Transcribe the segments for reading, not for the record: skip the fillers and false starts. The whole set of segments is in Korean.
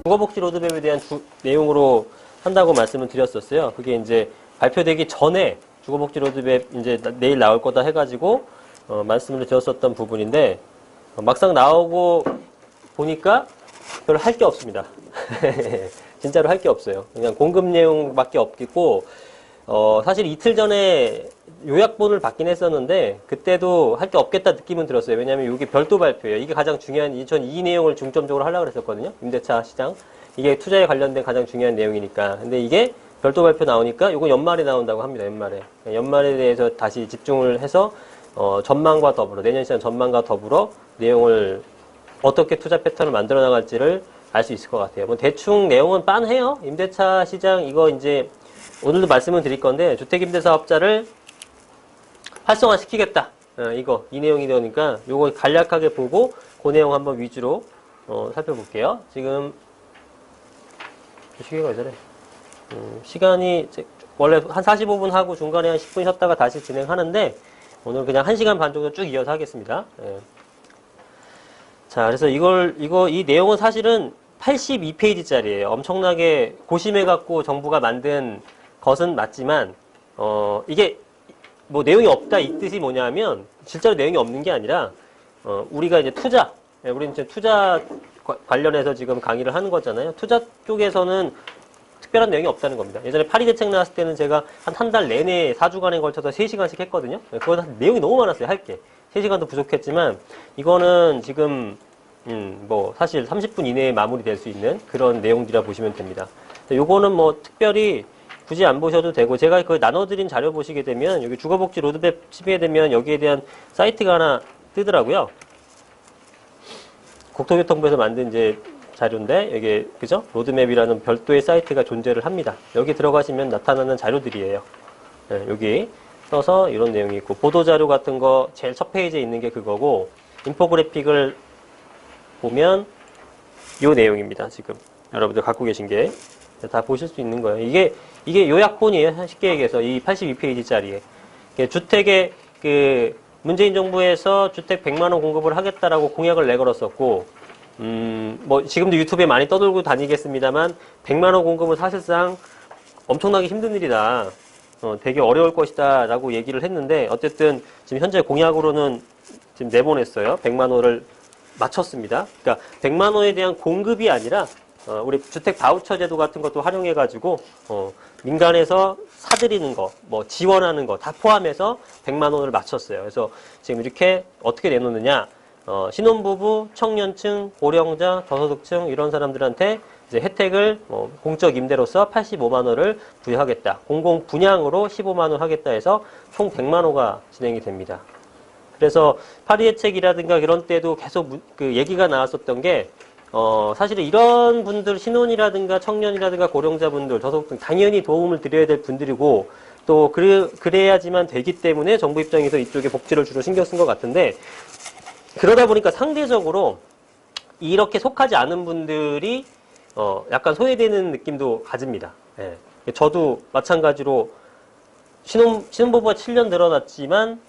주거복지 로드맵에 대한 내용으로 한다고 말씀을 드렸었어요. 그게 이제 발표되기 전에 주거복지 로드맵 이제 내일 나올 거다 해가지고 말씀을 드렸었던 부분인데 막상 나오고 보니까 별로 할 게 없습니다. 진짜로 할 게 없어요. 그냥 공급 내용밖에 없겠고 사실 이틀 전에 요약본을 받긴 했었는데 그때도 할 게 없겠다 느낌은 들었어요. 왜냐하면 이게 별도 발표예요. 이게 가장 중요한 전 이 내용을 중점적으로 하려고 했었거든요. 임대차 시장. 이게 투자에 관련된 가장 중요한 내용이니까. 근데 이게 별도 발표 나오니까 이건 연말에 나온다고 합니다. 연말에 대해서 다시 집중을 해서 전망과 더불어 내년 시장 전망과 더불어 내용을 어떻게 투자 패턴을 만들어 나갈지를 알 수 있을 것 같아요. 뭐 대충 내용은 빤해요. 임대차 시장 이거 이제 오늘도 말씀을 드릴 건데 주택임대사업자를 활성화시키겠다. 이 내용이 되니까 요거 간략하게 보고 그 내용 한번 위주로 살펴볼게요. 지금 시계가 왜 저래? 시간이 원래 한 45분 하고 중간에 한 10분 쉬었다가 다시 진행하는데 오늘 그냥 1시간 반 정도 쭉 이어서 하겠습니다. 자, 그래서 이 내용은 사실은 82페이지짜리예요. 엄청나게 고심해갖고 정부가 만든 것은 맞지만, 이게 뭐 내용이 없다 이 뜻이 뭐냐면, 실제로 내용이 없는 게 아니라, 우리가 이제 우리는 이제 투자 관련해서 지금 강의를 하는 거잖아요. 투자 쪽에서는 특별한 내용이 없다는 겁니다. 예전에 파리 대책 나왔을 때는 제가 한 달 내내 4주간에 걸쳐서 3시간씩 했거든요. 그거 내용이 너무 많았어요, 할 게. 3시간도 부족했지만, 이거는 지금, 뭐, 사실 30분 이내에 마무리될 수 있는 그런 내용들이라 보시면 됩니다. 요거는 뭐, 특별히 굳이 안 보셔도 되고, 제가 그 나눠드린 자료 보시게 되면, 여기 주거복지 로드맵 치게 되면 여기에 대한 사이트가 하나 뜨더라고요. 국토교통부에서 만든 이제 자료인데, 여기, 그죠? 로드맵이라는 별도의 사이트가 존재를 합니다. 여기 들어가시면 나타나는 자료들이에요. 여기 써서 이런 내용이 있고, 보도자료 같은 거 제일 첫 페이지에 있는 게 그거고, 인포그래픽을 보면 이 내용입니다. 지금 여러분들 갖고 계신 게 다 보실 수 있는 거예요. 이게 요약본이에요. 쉽게 얘기해서 이 82페이지짜리에 주택의 그 문재인 정부에서 주택 100만 원 공급을 하겠다라고 공약을 내걸었었고, 뭐 지금도 유튜브에 많이 떠돌고 다니겠습니다만 100만 원 공급은 사실상 엄청나게 힘든 일이다. 되게 어려울 것이다 라고 얘기를 했는데 어쨌든 지금 현재 공약으로는 지금 내보냈어요. 100만 원을 맞췄습니다. 그러니까 100만 원에 대한 공급이 아니라 우리 주택 바우처 제도 같은 것도 활용해가지고 민간에서 사들이는 거, 뭐 지원하는 거 다 포함해서 100만 원을 맞췄어요. 그래서 지금 이렇게 어떻게 내놓느냐? 신혼부부, 청년층, 고령자, 저소득층 이런 사람들한테 이제 혜택을 공적 임대로서 85만 원을 부여하겠다. 공공 분양으로 15만 원 하겠다 해서 총 100만 호가 진행이 됩니다. 그래서 파리 대책이라든가 이런 때도 계속 그 얘기가 나왔었던 게 사실은 이런 분들 신혼이라든가 청년이라든가 고령자분들 저소득층 당연히 도움을 드려야 될 분들이고 또 그래야지만 되기 때문에 정부 입장에서 이쪽에 복지를 주로 신경 쓴 것 같은데 그러다 보니까 상대적으로 이렇게 속하지 않은 분들이 약간 소외되는 느낌도 가집니다. 예. 저도 마찬가지로 신혼부부가 7년 늘어났지만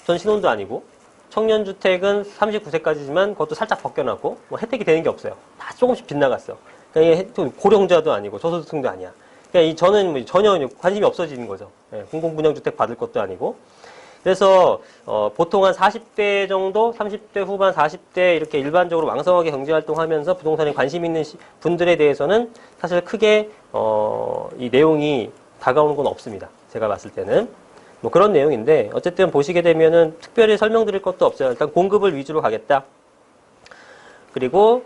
전 신혼도 아니고 청년주택은 39세까지지만 그것도 살짝 벗겨놨고 뭐 혜택이 되는 게 없어요. 다 조금씩 빗나갔어. 그러니까 고령자도 아니고 저소득층도 아니야. 그러니까 저는 뭐 전혀 관심이 없어지는 거죠. 예. 공공분양주택 받을 것도 아니고. 그래서 보통 한 40대 정도, 30대 후반, 40대 이렇게 일반적으로 왕성하게 경제활동하면서 부동산에 관심 있는 분들에 대해서는 사실 크게 이 내용이 다가오는 건 없습니다. 제가 봤을 때는. 뭐 그런 내용인데 어쨌든 보시게 되면은 특별히 설명드릴 것도 없어요. 일단 공급을 위주로 가겠다. 그리고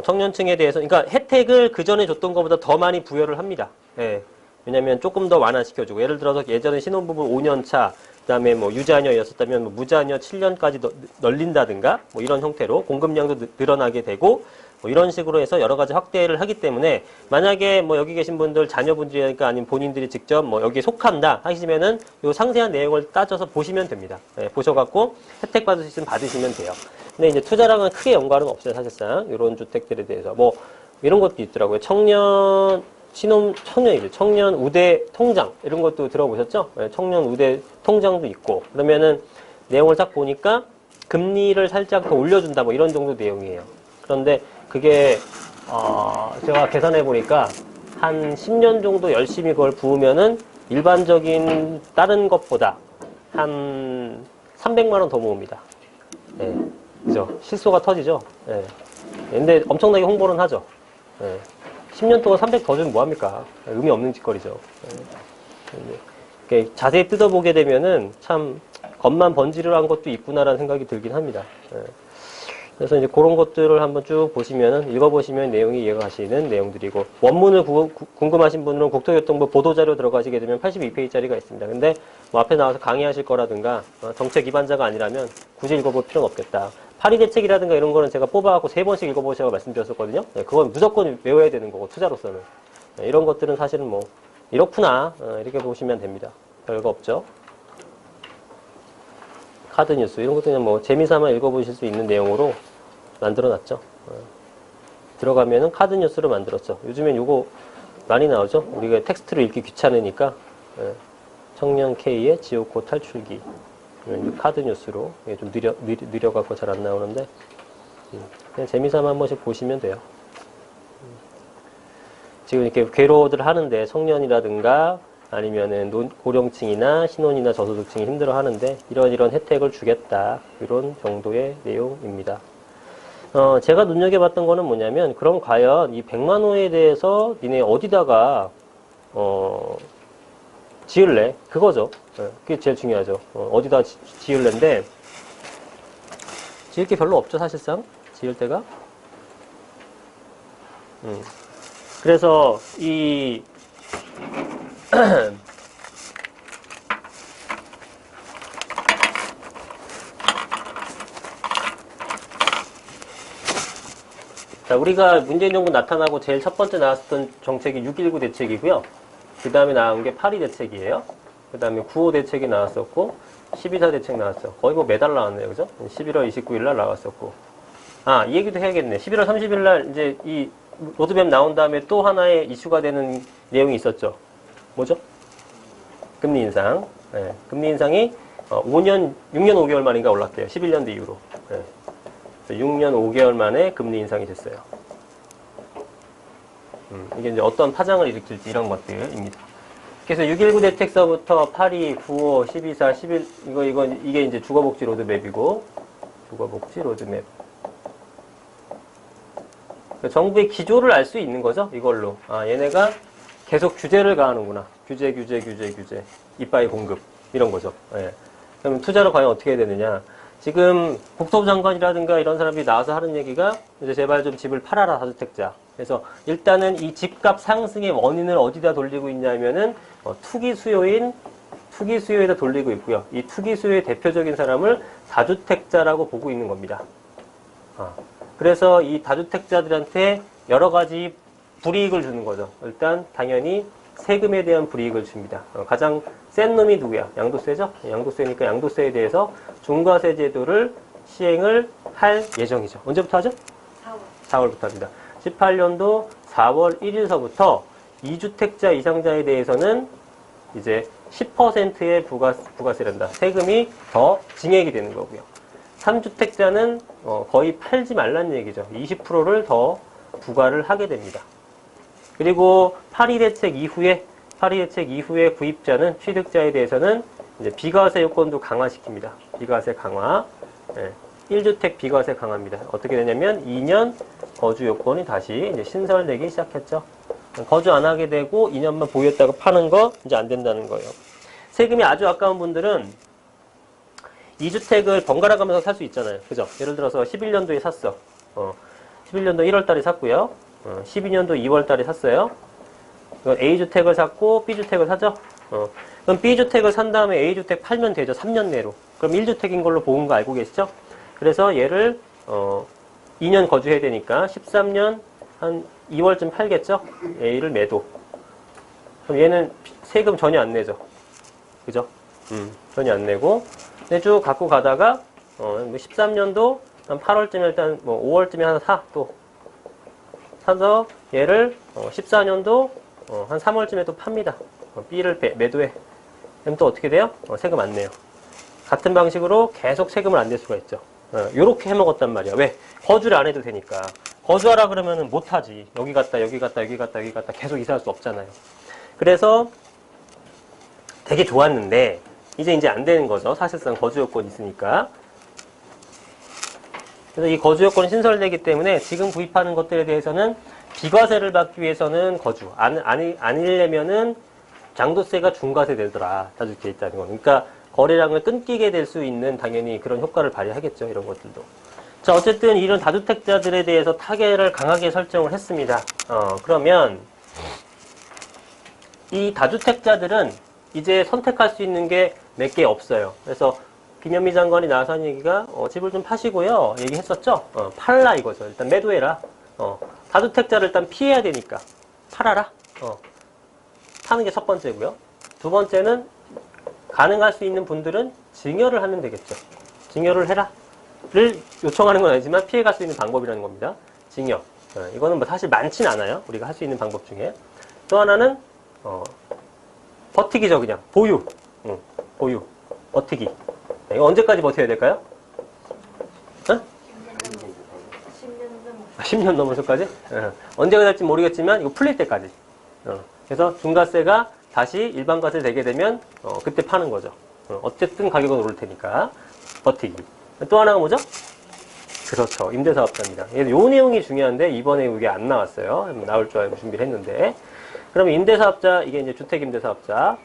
청년층에 대해서 그러니까 혜택을 그 전에 줬던 것보다 더 많이 부여를 합니다. 예. 왜냐하면 조금 더 완화시켜주고 예를 들어서 예전에 신혼부부 5년 차 그다음에 뭐 유자녀였었다면 뭐 무자녀 7년까지 널린다든가 뭐 이런 형태로 공급량도 늘어나게 되고 뭐 이런 식으로 해서 여러 가지 확대를 하기 때문에 만약에 뭐 여기 계신 분들 자녀분들이니까 아니면 본인들이 직접 뭐 여기에 속한다 하시면은 요 상세한 내용을 따져서 보시면 됩니다. 예, 보셔갖고 혜택 받을 수 있으면 받으시면 돼요. 근데 이제 투자랑은 크게 연관은 없어요. 사실상 이런 주택들에 대해서 뭐 이런 것도 있더라고요. 청년 우대 통장 이런 것도 들어보셨죠? 네, 청년 우대 통장도 있고 그러면은 내용을 딱 보니까 금리를 살짝 더 올려준다 뭐 이런 정도 내용이에요. 그런데 그게 제가 계산해 보니까 한 10년 정도 열심히 그걸 부으면은 일반적인 다른 것보다 한 300만 원 더 모읍니다. 예. 그죠? 실소가 터지죠? 예. 근데 엄청나게 홍보는 하죠. 예. 10년 동안 300 더 주면 뭐합니까? 의미 없는 짓거리죠. 예. 자세히 뜯어보게 되면은 참 겉만 번지르한 것도 있구나라는 생각이 들긴 합니다. 예. 그래서 이제 그런 것들을 한번 쭉 보시면은, 읽어보시면 내용이 이해가 가시는 내용들이고, 원문을 궁금하신 분들은 국토교통부 보도자료 들어가시게 되면 82페이지짜리가 있습니다. 근데 뭐 앞에 나와서 강의하실 거라든가, 정책 위반자가 아니라면 굳이 읽어볼 필요는 없겠다. 파리 대책이라든가 이런 거는 제가 뽑아갖고 3번씩 읽어보시라고 말씀드렸었거든요. 네, 그건 무조건 외워야 되는 거고, 투자로서는. 네, 이런 것들은 사실은 뭐, 이렇구나. 이렇게 보시면 됩니다. 별거 없죠. 카드 뉴스 이런 것도 그냥 뭐 재미삼아 읽어보실 수 있는 내용으로 만들어놨죠. 들어가면은 카드 뉴스로 만들었죠. 요즘엔 요거 많이 나오죠. 우리가 텍스트로 읽기 귀찮으니까 청년 K의 지옥고 탈출기 카드 뉴스로 좀 느려갖고 잘 안 나오는데 그냥 재미삼아 한 번씩 보시면 돼요. 지금 이렇게 괴로워들 하는데 청년이라든가 아니면은 고령층이나 신혼이나 저소득층이 힘들어 하는데 이런 혜택을 주겠다. 이런 정도의 내용입니다. 제가 눈여겨봤던 거는 뭐냐면 그럼 과연 이 100만 호에 대해서 니네 어디다가 지을래? 그거죠. 그게 제일 중요하죠. 어디다 지을래인데 지을 게 별로 없죠, 사실상. 지을 데가. 그래서 이 자, 우리가 문재인 정부 나타나고 제일 첫 번째 나왔었던 정책이 6.19 대책이고요. 그 다음에 나온 게 8.2 대책이에요. 그 다음에 9.5 대책이 나왔었고 12.4 대책 나왔어요. 거의 뭐 매달 나왔네요. 그죠? 11월 29일 날 나왔었고. 이 얘기도 해야겠네. 11월 30일 날 이제 이 로드맵 나온 다음에 또 하나의 이슈가 되는 내용이 있었죠. 뭐죠? 금리 인상. 네, 금리 인상이 6년 5개월 만인가 올랐대요. 11년도 이후로. 네. 6년 5개월 만에 금리 인상이 됐어요. 이게 이제 어떤 파장을 일으킬지 이런 것들입니다. 그래서 6.19 대책서부터 8.2, 9.5, 12.4, 11, 이게 이제 주거복지 로드맵이고, 주거복지 로드맵. 정부의 기조를 알 수 있는 거죠, 이걸로. 얘네가 계속 규제를 가하는구나. 규제. 이빠이 공급. 이런 거죠. 예. 그럼 투자를 과연 어떻게 해야 되느냐. 지금 국토부 장관이라든가 이런 사람들이 나와서 하는 얘기가 이제 제발 좀 집을 팔아라, 다주택자. 그래서 일단은 이 집값 상승의 원인을 어디다 돌리고 있냐면은 투기 수요에다 돌리고 있고요. 이 투기 수요의 대표적인 사람을 다주택자라고 보고 있는 겁니다. 그래서 이 다주택자들한테 여러 가지 불이익을 주는 거죠. 일단 당연히 세금에 대한 불이익을 줍니다. 가장 센 놈이 누구야? 양도세죠? 양도세니까 양도세에 대해서 중과세 제도를 시행을 할 예정이죠. 언제부터 하죠? 4월부터 합니다. 18년도 4월 1일서부터 2주택자 이상자에 대해서는 이제 10%의 부가세란다. 세금이 더 증액이 되는 거고요. 3주택자는 거의 팔지 말라는 얘기죠. 20%를 더 부과를 하게 됩니다. 그리고 8.2 대책 이후에 구입자는 취득자에 대해서는 이제 비과세 요건도 강화시킵니다. 비과세 강화. 1주택 비과세 강화입니다. 어떻게 되냐면 2년 거주 요건이 다시 이제 신설되기 시작했죠. 거주 안 하게 되고 2년만 보유했다가 파는 거 이제 안 된다는 거예요. 세금이 아주 아까운 분들은 2주택을 번갈아 가면서 살 수 있잖아요. 그죠? 예를 들어서 11년도에 샀어. 11년도 1월 달에 샀고요. 12년도 2월 달에 샀어요. A주택을 샀고 B주택을 사죠. 그럼 B주택을 산 다음에 A주택 팔면 되죠. 3년 내로. 그럼 1주택인 걸로 보은 거 알고 계시죠? 그래서 얘를 2년 거주해야 되니까 13년 한 2월쯤 팔겠죠? A를 매도. 그럼 얘는 세금 전혀 안 내죠. 그죠? 전혀 안 내고 쭉 갖고 가다가 13년도 한 8월쯤에 일단 뭐 5월쯤에 하나 사. 또 사서 얘를 14년도 한 3월쯤에 또 팝니다. B를 매도해. 그럼 또 어떻게 돼요? 세금 안 내요. 같은 방식으로 계속 세금을 안 낼 수가 있죠. 요렇게 해먹었단 말이야. 왜? 거주를 안 해도 되니까. 거주하라 그러면은 못하지. 여기 갔다, 여기 갔다, 여기 갔다, 여기 갔다 계속 이사할 수 없잖아요. 그래서 되게 좋았는데, 이제 안 되는 거죠. 사실상 거주 요건이 있으니까. 그래서 이 거주 요건이 신설되기 때문에 지금 구입하는 것들에 대해서는 비과세를 받기 위해서는 거주, 아니려면은 양도세가 중과세 되더라. 다 이렇게 있다는 거. 그러니까 거래량을 끊기게 될 수 있는 당연히 그런 효과를 발휘하겠죠. 이런 것들도. 자, 어쨌든 이런 다주택자들에 대해서 타겟을 강하게 설정을 했습니다. 그러면 이 다주택자들은 이제 선택할 수 있는 게 몇 개 없어요. 그래서 김현미 장관이 나와서 한 얘기가 집을 좀 파시고요. 얘기했었죠. 팔라 이거죠. 일단 매도해라. 다주택자를 일단 피해야 되니까 팔아라. 파는 게 첫 번째고요. 두 번째는 가능할 수 있는 분들은 증여를 하면 되겠죠. 증여를 해라를 요청하는 건 아니지만 피해갈 수 있는 방법이라는 겁니다. 증여. 이거는 뭐 사실 많진 않아요. 우리가 할 수 있는 방법 중에. 또 하나는 버티기죠. 그냥 보유. 보유. 버티기. 이거 언제까지 버텨야 될까요? 10년 넘어서까지? 언제가 될지 모르겠지만 이거 풀릴 때까지. 그래서 중과세가 다시 일반과세 되게 되면 그때 파는 거죠. 어쨌든 가격은 오를 테니까 버티기. 또 하나가 뭐죠? 그렇죠. 임대사업자입니다. 요 내용이 중요한데 이번에 이게 안 나왔어요. 나올 줄 알고 준비를 했는데. 그러면 임대사업자, 이게 이제 주택임대사업자.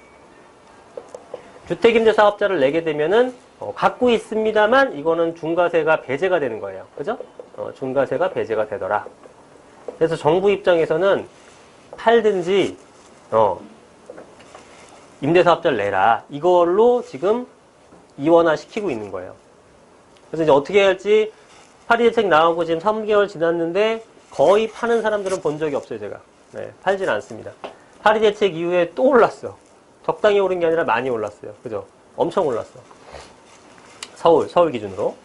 주택임대사업자를 내게 되면은 갖고 있습니다만 이거는 중과세가 배제가 되는 거예요. 그죠? 중과세가 배제가 되더라. 그래서 정부 입장에서는 팔든지 임대사업자를 내라. 이걸로 지금 이원화 시키고 있는 거예요. 그래서 이제 어떻게 할지 파리대책 나오고 지금 3개월 지났는데 거의 파는 사람들은 본 적이 없어요, 제가. 네, 팔진 않습니다. 파리대책 이후에 또 올랐어. 적당히 오른 게 아니라 많이 올랐어요. 그죠? 엄청 올랐어. 서울 기준으로.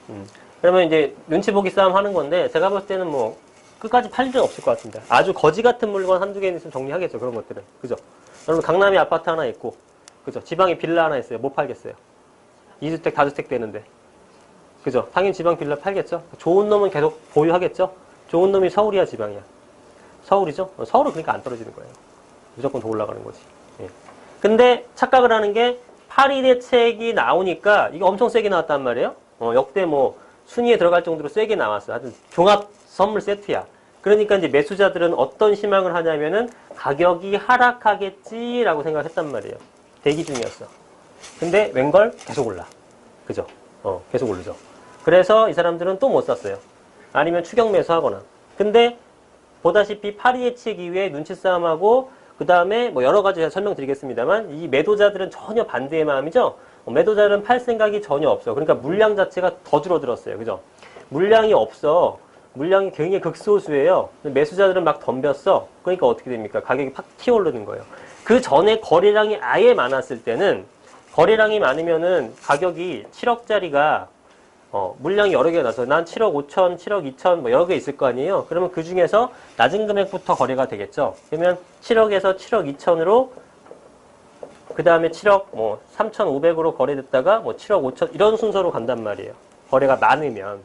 그러면 이제 눈치 보기 싸움 하는 건데 제가 봤을 때는 뭐 끝까지 팔 일은 없을 것 같습니다. 아주 거지 같은 물건 한두 개 있으면 정리하겠죠. 그런 것들은. 그죠? 여러분 강남에 아파트 하나 있고 그죠? 지방에 빌라 하나 있어요. 못 팔겠어요. 2주택, 다주택 되는데. 그죠? 당연히 지방 빌라 팔겠죠? 좋은 놈은 계속 보유하겠죠? 좋은 놈이 서울이야, 지방이야? 서울이죠? 서울은 그러니까 안 떨어지는 거예요. 무조건 더 올라가는 거지. 예. 근데 착각을 하는 게 파리 대책이 나오니까 이게 엄청 세게 나왔단 말이에요. 역대 뭐 순위에 들어갈 정도로 세게 나왔어. 하여튼 종합 선물 세트야. 그러니까 이제 매수자들은 어떤 희망을 하냐면은 가격이 하락하겠지라고 생각했단 말이에요. 대기 중이었어. 근데 웬걸 계속 올라. 그죠? 계속 오르죠. 그래서 이 사람들은 또 못 샀어요. 아니면 추격 매수하거나. 근데 보다시피 파리 대책 이후에 눈치 싸움하고 그 다음에 뭐 여러 가지 설명드리겠습니다만 이 매도자들은 전혀 반대의 마음이죠. 매도자들은 팔 생각이 전혀 없어. 그러니까 물량 자체가 더 줄어들었어요. 그죠? 물량이 없어. 물량이 굉장히 극소수예요. 매수자들은 막 덤볐어. 그러니까 어떻게 됩니까? 가격이 팍 튀어오르는 거예요. 그 전에 거래량이 아예 많았을 때는 거래량이 많으면은 가격이 7억짜리가 물량이 여러 개가 나서 난 7억 5천, 7억 2천 뭐 여러 개 있을 거 아니에요. 그러면 그 중에서 낮은 금액부터 거래가 되겠죠. 그러면 7억에서 7억 2천으로 그 다음에 7억 뭐 3,500으로 거래됐다가 뭐 7억 5천 이런 순서로 간단 말이에요. 거래가 많으면.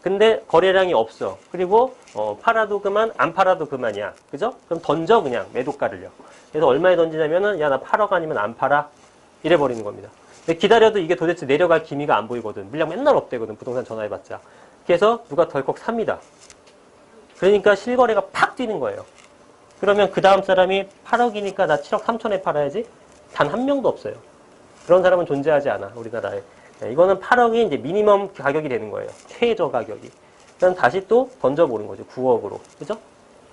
근데 거래량이 없어. 그리고 팔아도 그만, 안 팔아도 그만이야. 그죠? 그럼 던져 그냥 매도가를요. 그래서 얼마에 던지냐면은 야 나 8억 아니면 안 팔아. 이래 버리는 겁니다. 근데 기다려도 이게 도대체 내려갈 기미가 안 보이거든. 물량 맨날 없대거든. 부동산 전화해봤자. 그래서 누가 덜컥 삽니다. 그러니까 실거래가 팍 뛰는 거예요. 그러면 그 다음 사람이 8억이니까 나 7억 3천에 팔아야지. 단 한 명도 없어요. 그런 사람은 존재하지 않아. 우리나라에. 이거는 8억이 이제 미니멈 가격이 되는 거예요. 최저 가격이. 그럼 다시 또 던져보는 거죠. 9억으로. 그죠?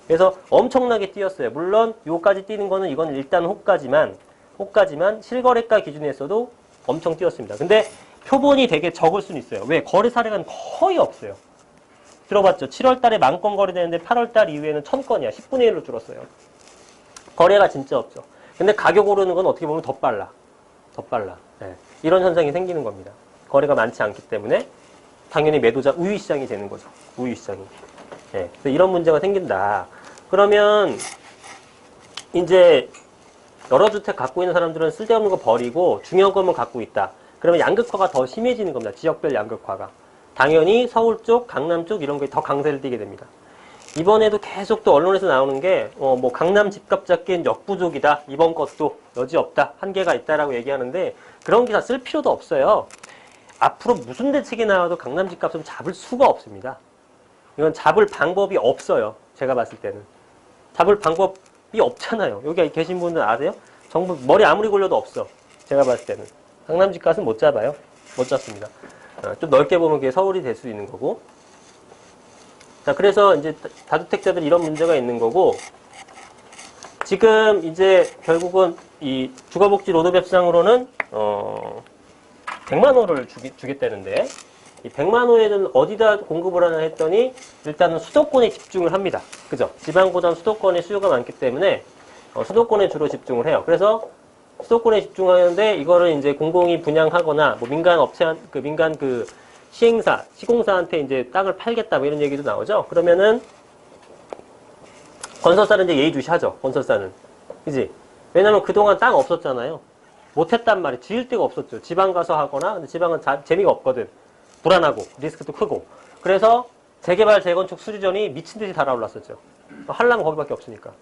그래서 엄청나게 뛰었어요. 물론 요까지 뛰는 거는 이건 일단 호가지만 실거래가 기준에서도 엄청 뛰었습니다. 근데 표본이 되게 적을 수는 있어요. 왜? 거래 사례가 거의 없어요. 들어봤죠? 7월 달에 10,000건 거래되는데 8월 달 이후에는 1,000건이야. 10분의 1로 줄었어요. 거래가 진짜 없죠. 근데 가격 오르는 건 어떻게 보면 더 빨라. 네. 이런 현상이 생기는 겁니다. 거래가 많지 않기 때문에 당연히 매도자 우위시장이 되는 거죠. 우위시장이. 네. 그래서 이런 문제가 생긴다. 그러면 이제 여러 주택 갖고 있는 사람들은 쓸데없는 거 버리고 중요한 것만 갖고 있다. 그러면 양극화가 더 심해지는 겁니다. 지역별 양극화가. 당연히 서울 쪽, 강남 쪽 이런 게 더 강세를 띠게 됩니다. 이번에도 계속 또 언론에서 나오는 게, 뭐, 강남 집값 잡기엔 역부족이다. 이번 것도 여지없다. 한계가 있다라고 얘기하는데, 그런 기사 쓸 필요도 없어요. 앞으로 무슨 대책이 나와도 강남 집값은 잡을 수가 없습니다. 이건 잡을 방법이 없어요. 제가 봤을 때는. 잡을 방법이 없잖아요. 여기 계신 분들 아세요? 정부 머리 아무리 굴려도 없어. 제가 봤을 때는. 강남 집값은 못 잡아요. 못 잡습니다. 좀 넓게 보면 그게 서울이 될 수 있는 거고. 자, 그래서 이제 다주택자들 이런 문제가 있는 거고, 지금 이제 결국은 이 주거복지 로드맵상으로는, 100만 호를 주겠다는데, 이 100만 호에는 어디다 공급을 하나 했더니, 일단은 수도권에 집중을 합니다. 그죠? 지방보다는 수도권에 수요가 많기 때문에, 수도권에 주로 집중을 해요. 그래서 수도권에 집중하는데, 이거를 이제 공공이 분양하거나, 뭐 민간 업체, 민간 시행사, 시공사한테 이제 땅을 팔겠다, 뭐 이런 얘기도 나오죠. 그러면은, 건설사는 이제 예의주시하죠. 건설사는. 그지? 왜냐면 그동안 땅 없었잖아요. 못했단 말이에요. 지을 데가 없었죠. 지방 가서 하거나, 근데 지방은 재미가 없거든. 불안하고, 리스크도 크고. 그래서 재개발, 재건축 수주전이 미친 듯이 달아올랐었죠. 하려면 거기밖에 없으니까.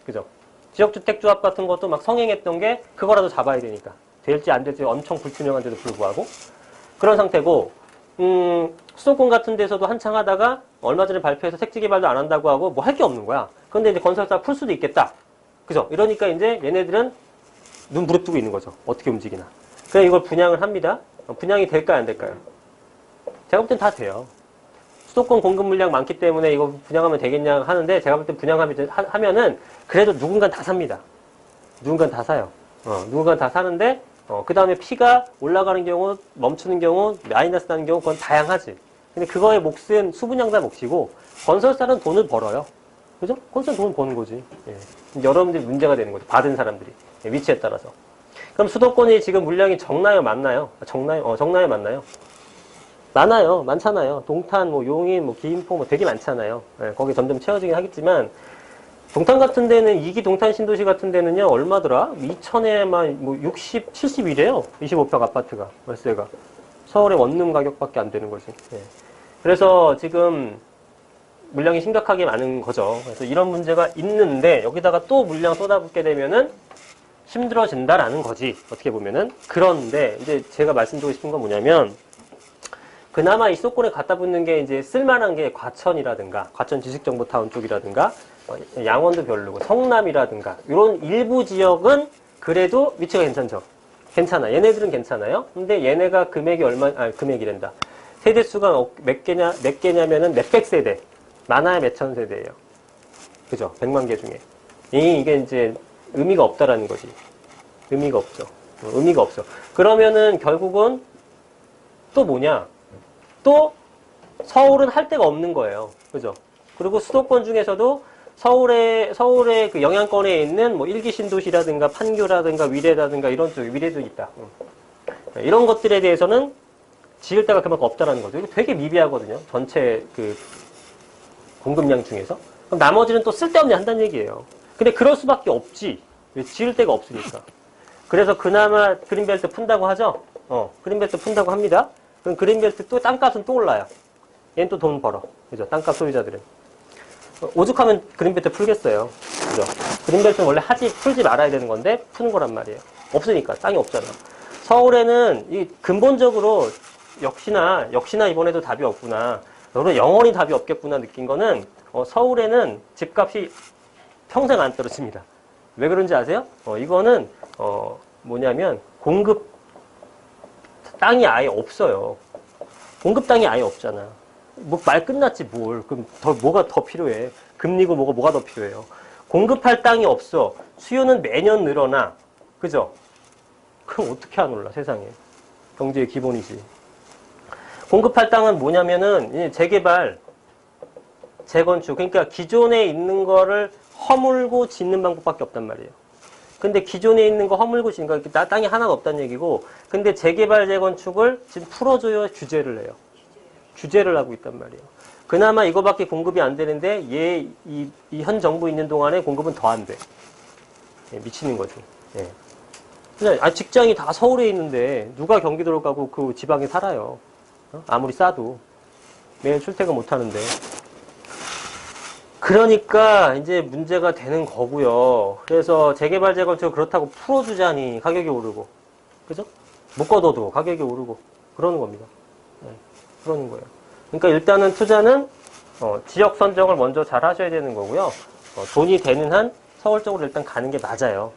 그죠? 지역주택조합 같은 것도 막 성행했던 게 그거라도 잡아야 되니까. 될지 안 될지 엄청 불투명한데도 불구하고. 그런 상태고, 수도권 같은 데서도 한창 하다가 얼마 전에 발표해서 택지 개발도 안 한다고 하고 뭐 할 게 없는 거야. 그런데 이제 건설사 풀 수도 있겠다. 그죠? 이러니까 이제 얘네들은 눈 부릅뜨고 있는 거죠. 어떻게 움직이나. 그래서 이걸 분양을 합니다. 분양이 될까요, 안 될까요? 제가 볼 땐 다 돼요. 수도권 공급 물량 많기 때문에 이거 분양하면 되겠냐 하는데 제가 볼 땐 분양하면은 그래도 누군가 다 삽니다. 누군가 다 사요. 누군가 다 사는데 그 다음에 피가 올라가는 경우, 멈추는 경우, 마이너스 나는 경우, 그건 다양하지. 근데 그거의 몫은 수분양 다 몫이고, 건설사는 돈을 벌어요. 그죠? 건설사는 돈을 버는 거지. 예. 여러분들이 문제가 되는 거죠. 받은 사람들이. 예, 위치에 따라서. 그럼 수도권이 지금 물량이 적나요? 많나요? 적나요? 적나요? 많나요? 많아요. 많잖아요. 동탄, 뭐, 용인, 뭐, 기인포, 뭐 되게 많잖아요. 예, 거기 점점 채워지긴 하겠지만, 동탄 같은 데는, 2기 동탄 신도시 같은 데는요, 얼마더라? 2천에만, 뭐, 60, 70이래요. 25평 아파트가, 월세가. 서울의 원룸 가격밖에 안 되는 거지. 예. 그래서 지금, 물량이 심각하게 많은 거죠. 그래서 이런 문제가 있는데, 여기다가 또 물량 쏟아붓게 되면은, 힘들어진다라는 거지. 어떻게 보면은. 그런데, 이제 제가 말씀드리고 싶은 건 뭐냐면, 그나마 이 수도권에 갖다 붙는 게 이제 쓸만한 게 과천이라든가, 과천 지식정보타운 쪽이라든가, 양원도 별로고, 성남이라든가, 이런 일부 지역은 그래도 위치가 괜찮죠. 괜찮아. 얘네들은 괜찮아요. 근데 얘네가 금액이 금액이란다. 세대수가 몇 개냐면은 몇백 세대. 많아야 몇천 세대예요. 그죠? 100만 개 중에. 이게 이제 의미가 없다라는 거지. 의미가 없죠. 의미가 없어. 그러면은 결국은 또 뭐냐? 또 서울은 할 데가 없는 거예요. 그죠? 그리고 수도권 중에서도 서울의 그 영향권에 있는 뭐 1기 신도시라든가 판교라든가 위례라든가 이런 쪽, 위례도 있다. 이런 것들에 대해서는 지을 데가 그만큼 없다라는 거죠. 이거 되게 미비하거든요. 전체 그 공급량 중에서. 그럼 나머지는 또 쓸데없는 한다는 얘기예요. 근데 그럴 수밖에 없지. 왜? 지을 데가 없으니까. 그래서 그나마 그린벨트 푼다고 하죠? 그린벨트 푼다고 합니다. 그럼 그린벨트 또 땅값은 또 올라요. 얘는 또 돈 벌어. 그죠? 땅값 소유자들은. 오죽하면 그린벨트 풀겠어요. 그죠? 그린벨트는 원래 풀지 말아야 되는 건데, 푸는 거란 말이에요. 없으니까. 땅이 없잖아. 서울에는 이 근본적으로 역시나 이번에도 답이 없구나. 너는 영원히 답이 없겠구나 느낀 거는, 서울에는 집값이 평생 안 떨어집니다. 왜 그런지 아세요? 이거는, 뭐냐면, 땅이 아예 없어요. 공급 땅이 아예 없잖아. 뭐 말 끝났지 뭘. 그럼 뭐가 더 필요해. 금리고 뭐가 더 필요해요. 공급할 땅이 없어. 수요는 매년 늘어나. 그죠? 그럼 어떻게 안 올라 세상에. 경제의 기본이지. 공급할 땅은 뭐냐면은 재개발, 재건축. 그러니까 기존에 있는 거를 허물고 짓는 방법밖에 없단 말이에요. 근데 기존에 있는 거 허물고 짓는 거, 땅이 하나도 없다는 얘기고, 근데 재개발, 재건축을 지금 풀어줘야 규제를 해요. 규제를 하고 있단 말이에요. 그나마 이거밖에 공급이 안 되는데, 이 현 정부 있는 동안에 공급은 더 안 돼. 예, 미치는 거죠. 예. 그냥, 직장이 다 서울에 있는데, 누가 경기도를 가고 그 지방에 살아요. 아무리 싸도. 매일 출퇴근 못 하는데. 그러니까 이제 문제가 되는 거고요. 그래서 재개발 재건축 그렇다고 풀어주자니 가격이 오르고, 그죠? 묶어둬도 가격이 오르고 그러는 겁니다. 네, 그러는 거예요. 그러니까 일단은 투자는 지역 선정을 먼저 잘 하셔야 되는 거고요. 돈이 되는 한 서울 쪽으로 일단 가는 게 맞아요.